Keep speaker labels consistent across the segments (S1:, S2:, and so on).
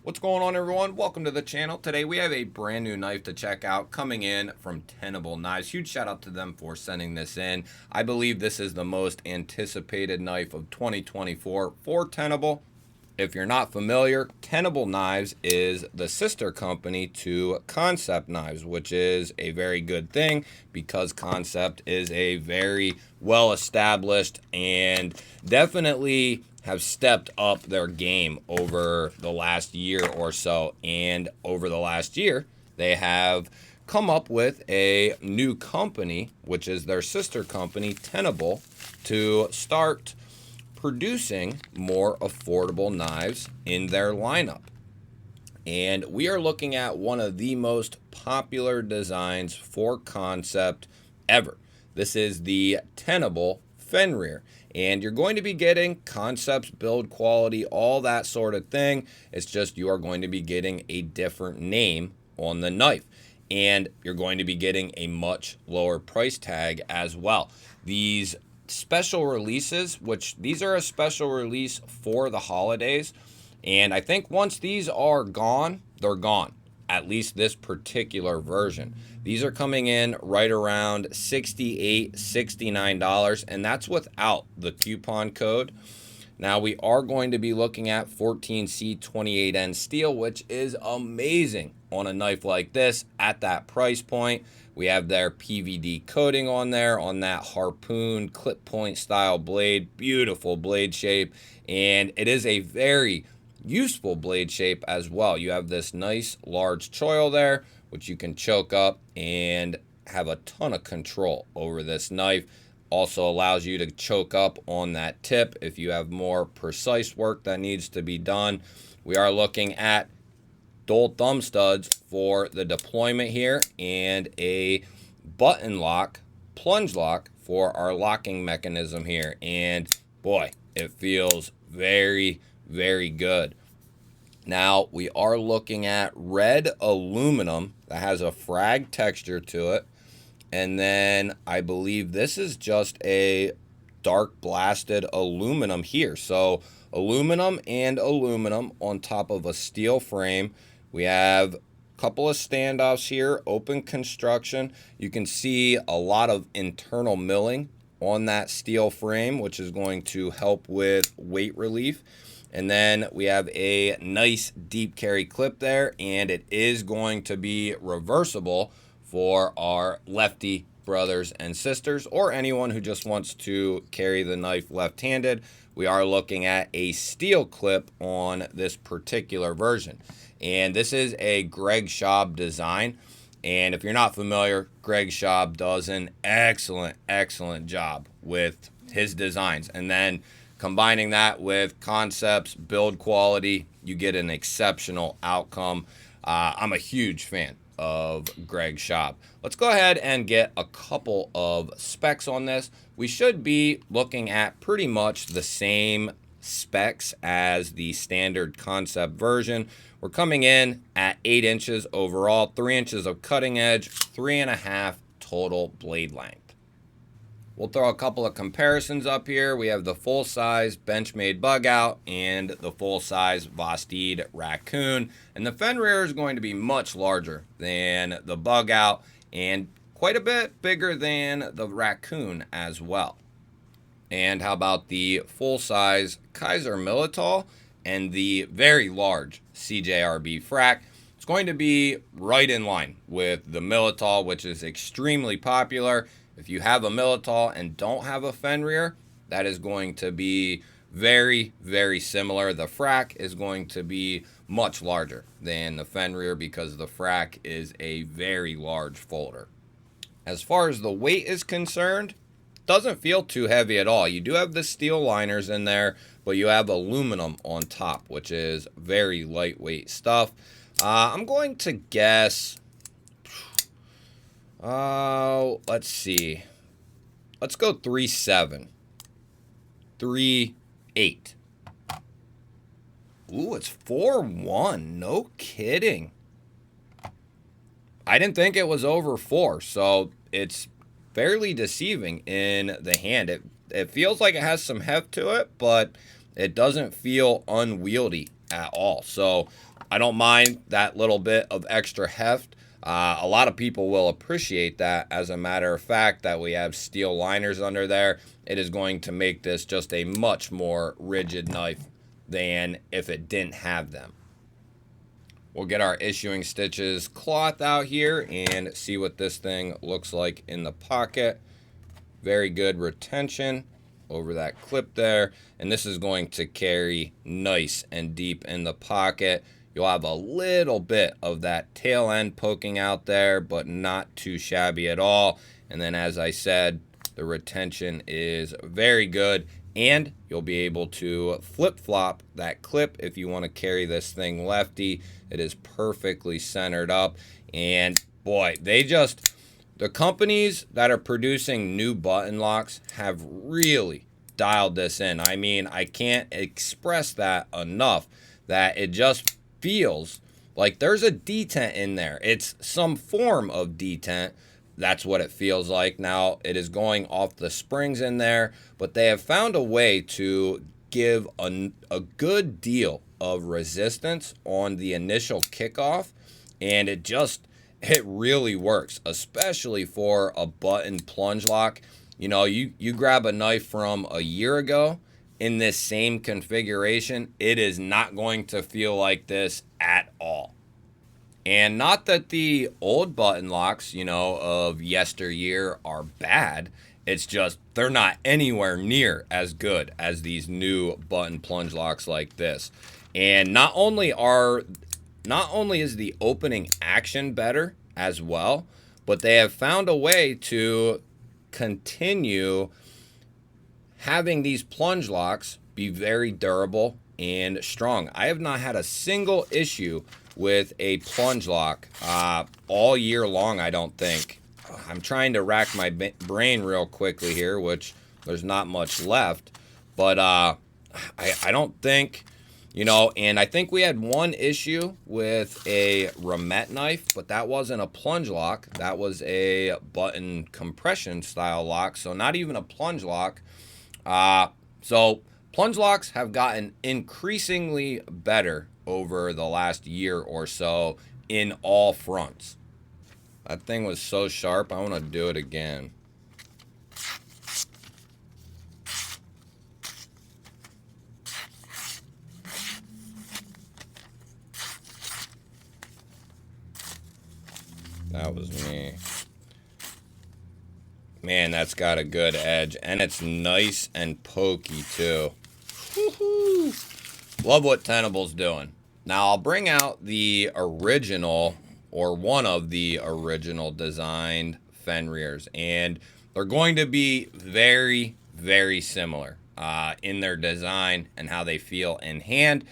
S1: What's going on, everyone? Welcome to the channel. Today we have a brand new knife to check out coming in from Tenable Knives. Huge shout out to them for sending this in. I believe this is the most anticipated knife of 2024 for Tenable. If you're not familiar, Tenable Knives is the sister company to Concept Knives, which is a very good thing because Concept is a very well established and definitely have stepped up their game over the last year or so. And over the last year, they have come up with a new company, which is their sister company, Tenable, to start producing more affordable knives in their lineup. And we are looking at one of the most popular designs for Concept ever. This is the Tenable Fenrir. And you're going to be getting Concept's build quality, all that sort of thing. It's just you are going to be getting a different name on the knife. And you're going to be getting a much lower price tag as well. These special releases, which these are a special release for the holidays, and I think once these are gone, they're gone. At least this particular version. These are coming in right around $68, $69, and that's without the coupon code. Now we are going to be looking at 14C28N steel, which is amazing on a knife like this at that price point. We have their PVD coating on there on that harpoon clip point style blade. Beautiful blade shape, and it is a very useful blade shape as well. You have this nice large choil there, which you can choke up and have a ton of control over this knife. Also allows you to choke up on that tip if you have more precise work that needs to be done. We are looking at dual thumb studs for the deployment here and a button lock, plunge lock for our locking mechanism here. And boy, it feels very, very good. Now we are looking at red aluminum that has a frag texture to it. And then I believe this is just a dark blasted aluminum here. So aluminum and aluminum on top of a steel frame. We have a couple of standoffs here, open construction. You can see a lot of internal milling on that steel frame, which is going to help with weight relief. And then we have a nice deep carry clip there, and it is going to be reversible for our lefty brothers and sisters, or anyone who just wants to carry the knife left-handed. We are looking at a steel clip on this particular version. And this is a Greg Schaub design. And if you're not familiar, Greg Schaub does an excellent, excellent job with his designs. And then combining that with Concept's build quality, you get an exceptional outcome. I'm a huge fan of Greg Schaub. Let's go ahead and get a couple of specs on this. We should be looking at pretty much the same specs as the standard Concept version. We're coming in at 8 inches overall, 3 inches of cutting edge, 3.5 total blade length. We'll throw a couple of comparisons up here. We have the full-size Benchmade Bug Out and the full-size Vosteed Raccoon. And the Fenrir is going to be much larger than the Bug Out and quite a bit bigger than the Raccoon as well. And how about the full-size Kaiser Militol and the very large CJRB Frac? It's going to be right in line with the Militol, which is extremely popular. If you have a Militol and don't have a Fenrir, that is going to be very, very similar. The Frac is going to be much larger than the Fenrir because the Frac is a very large folder. As far as the weight is concerned, doesn't feel too heavy at all. You do have the steel liners in there, but you have aluminum on top, which is very lightweight stuff. I'm going to guess, let's see. Let's go 3.7. 3.8. Ooh, it's 4.1. No kidding. I didn't think it was over 4, so it's fairly deceiving in the hand. It feels like it has some heft to it, but it doesn't feel unwieldy at all. So I don't mind that little bit of extra heft. A lot of people will appreciate that. As a matter of fact, that we have steel liners under there, it is going to make this just a much more rigid knife than if it didn't have them. We'll get our issuing stitches cloth out here and see what this thing looks like in the pocket. Very good retention over that clip there, and this is going to carry nice and deep in the pocket. You'll have a little bit of that tail end poking out there, but not too shabby at all. And then, as I said, the retention is very good, and you'll be able to flip-flop that clip if you want to carry this thing lefty. It is perfectly centered up, and boy, the companies that are producing new button locks have really dialed this in. I mean, I can't express that enough, that it just feels like there's a detent in there. It's some form of detent. That's what it feels like. Now, it is going off the springs in there, but they have found a way to give a good deal of resistance on the initial kickoff, and it really works, especially for a button plunge lock. You know, you grab a knife from a year ago in this same configuration, it is not going to feel like this at all. And not that the old button locks, you know, of yesteryear are bad. It's just they're not anywhere near as good as these new button plunge locks like this. And not only is the opening action better as well, but they have found a way to continue having these plunge locks be very durable and strong. I have not had a single issue with a plunge lock all year long, I don't think. I'm trying to rack my brain real quickly here, which there's not much left. But I don't think, you know, and I think we had one issue with a Remet knife, but that wasn't a plunge lock. That was a button compression style lock, so not even a plunge lock. So plunge locks have gotten increasingly better over the last year or so in all fronts. That thing was so sharp, I want to do it again. That was me. Man, that's got a good edge, and it's nice and pokey too. Woo-hoo. Love what Tenable's doing. Now I'll bring out the original, or one of the original designed Fenrirs, and they're going to be very, very similar in their design and how they feel in hand.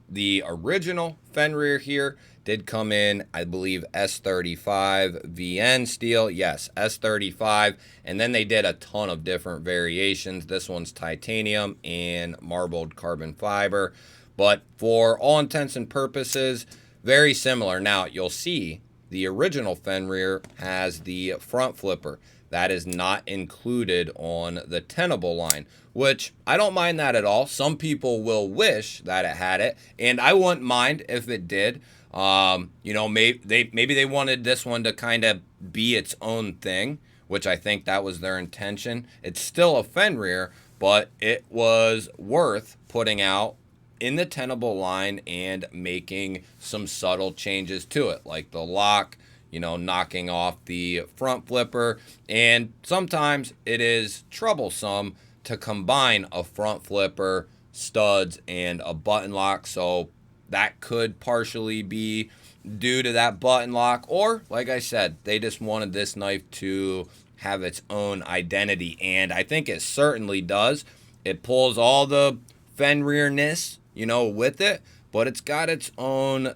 S1: The original Fenrir here did come in, I believe, S35 VN steel. Yes, S35. And then they did a ton of different variations. This one's titanium and marbled carbon fiber. But for all intents and purposes, very similar. Now, you'll see the original Fenrir has the front flipper. That is not included on the Tenable line, which I don't mind that at all. Some people will wish that it had it, and I wouldn't mind if it did. You know, maybe they wanted this one to kind of be its own thing, which I think that was their intention. It's still a Fenrir, but it was worth putting out in the Tenable line and making some subtle changes to it, like the lock, you know, knocking off the front flipper. And sometimes it is troublesome to combine a front flipper, studs, and a button lock. So that could partially be due to that button lock. Or, like I said, they just wanted this knife to have its own identity. And I think it certainly does. It pulls all the Fenrir-ness, you know, with it. But it's got its own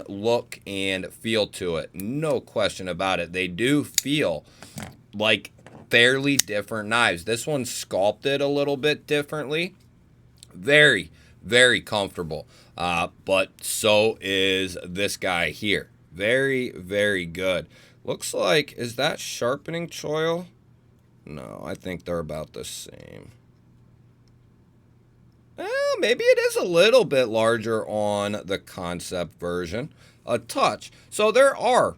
S1: look and feel to it. No question about it. They do feel like fairly different knives. This one's sculpted a little bit differently. Very, very comfortable. But so is this guy here. Very, very good. Looks like, is that sharpening choil? No, I think they're about the same. Well, maybe it is a little bit larger on the concept version, a touch. So there are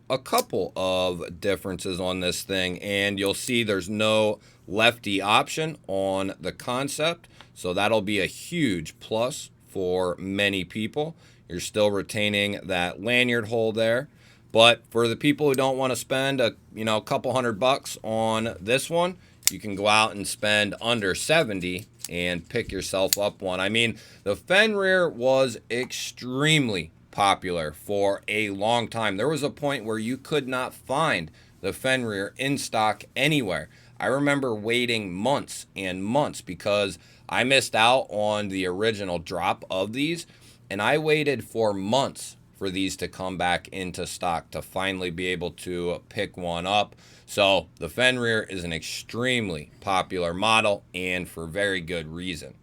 S1: a couple of differences on this thing, and you'll see there's no lefty option on the concept. So that'll be a huge plus for many people. You're still retaining that lanyard hole there. But for the people who don't want to spend a couple $100 on this one, you can go out and spend under 70 and pick yourself up one. I mean, the Fenrir was extremely popular for a long time. There was a point where you could not find the Fenrir in stock anywhere. I remember waiting months and months because I missed out on the original drop of these, and I waited for months for these to come back into stock to finally be able to pick one up. So the Fenrir is an extremely popular model, and for very good reason.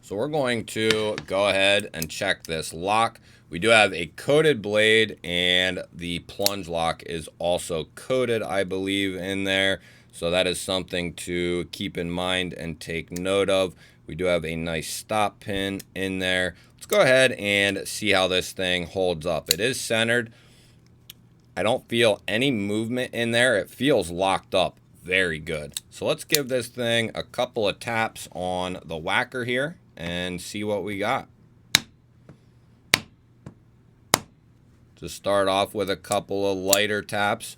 S1: So we're going to go ahead and check this lock. We do have a coated blade, and the plunge lock is also coated, I believe, in there. So that is something to keep in mind and take note of. We do have a nice stop pin in there. Let's go ahead and see how this thing holds up. It is centered. I don't feel any movement in there. It feels locked up very good. So let's give this thing a couple of taps on the whacker here and see what we got. To start off with a couple of lighter taps.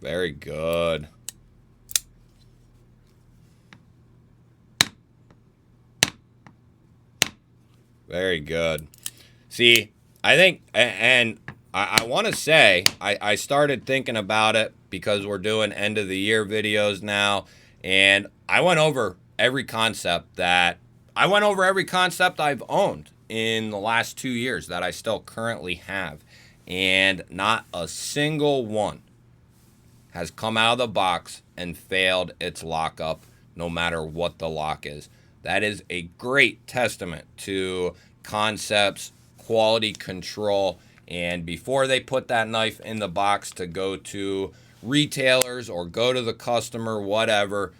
S1: Very good. Very good. See, I think, and I want to say, I started thinking about it because we're doing end of the year videos now, and I went over every concept I've owned in the last 2 years that I still currently have, and not a single one has come out of the box and failed its lockup, no matter what the lock is. That is a great testament to concepts, quality control, and before they put that knife in the box to go to retailers or go to the customer, whatever,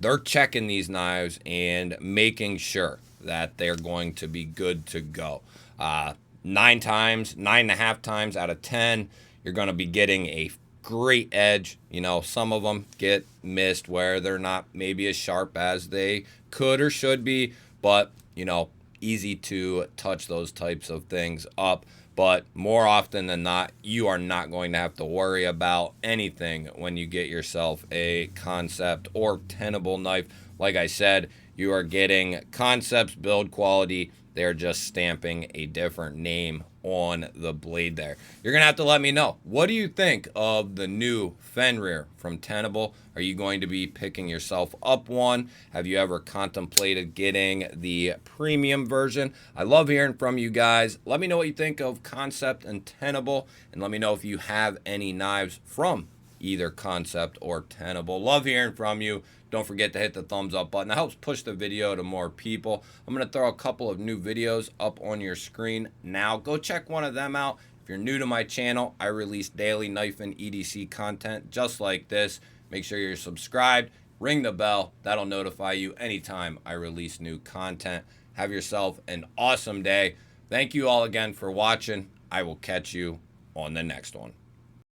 S1: they're checking these knives and making sure that they're going to be good to go. 9.5 times out of 10, you're going to be getting a great edge. Some of them get missed where they're not maybe as sharp as they could or should be, but easy to touch those types of things up. But more often than not, you are not going to have to worry about anything when you get yourself a concept or Tenable knife. Like I said, you are getting concepts, build quality. They're just stamping a different name on the blade there. You're going to have to let me know. What do you think of the new Fenrir from Tenable? Are you going to be picking yourself up one? Have you ever contemplated getting the premium version? I love hearing from you guys. Let me know what you think of Concept and Tenable, and let me know if you have any knives from either Concept or Tenable. Love hearing from you. Don't forget to hit the thumbs up button. That helps push the video to more people. I'm going to throw a couple of new videos up on your screen now. Go check one of them out. If you're new to my channel, I release daily knife and EDC content just like this. Make sure you're subscribed. Ring the bell. That'll notify you anytime I release new content. Have yourself an awesome day. Thank you all again for watching. I will catch you on the next one.